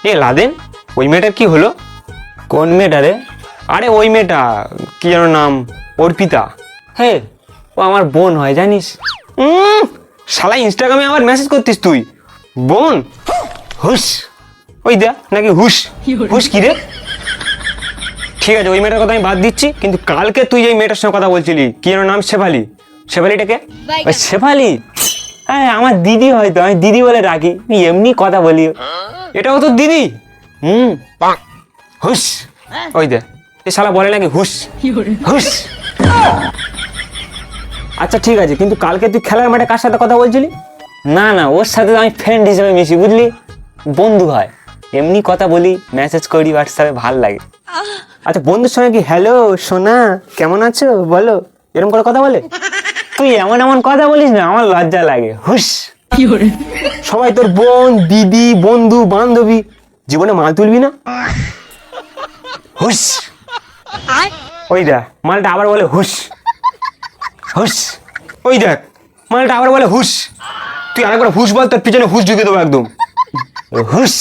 এ Laden, ওই মেয়েটার কি হলো? কোন মেয়েটা রে? আরে ওই মেয়েটা, কি যেন নাম, অর্পিতা। হে, ও আমার বোন হয় জানিস? শালা ইনস্টাগ্রামে আবার মেসেজ করতিস তুই? বোন? হুস, ওই দেখ নাকি হুস। হুস কি রে? ঠিক আছে, ওই মেয়েটার কথা আমি বাদ দিচ্ছি, কিন্তু কালকে তুই এই মেয়েটার সঙ্গে কথা বলছিলি, কি যেন নাম, শেফালি। শেফালিটাকে? ওই শেফালি? হ্যাঁ, আমার দিদি হয়তো, আমি দিদি বলে ডাকি, এমনি কথা বলি। এটাও তো দিদি? হুস, ওই দে, এ শালা বলে নাকি হুস হুস। আচ্ছা ঠিক আছে, কিন্তু কালকে তুই খেলার মাঠে কার সাথে কথা বলছিলি? না না, ওর সাথে তো আমি ফ্রেন্ড হিসেবে মিশি, বুঝলি? বন্ধু হয়, এমনি কথা বলি, মেসেজ করি হোয়াটসঅ্যাপে, ভাল লাগে। আচ্ছা, বন্ধুর সঙ্গে কি হ্যালো সোনা কেমন আছো বলো, এরকম করে কথা বলে? তুই এমন এমন কথা বলিস না, আমার লজ্জা লাগে। হুস। সবাই তোর বোন, দিদি, বন্ধু, বান্ধবী, জীবনে মাল তুলবি না? হুস। ওই দেখ মালটা আবার বলে হুস হুস। ওই দেখ মালটা আবার বলে হুস। তুই আরেকবার হুস বল, তোর পিছনে হুস ঢুকে দেবো একদম। হুস।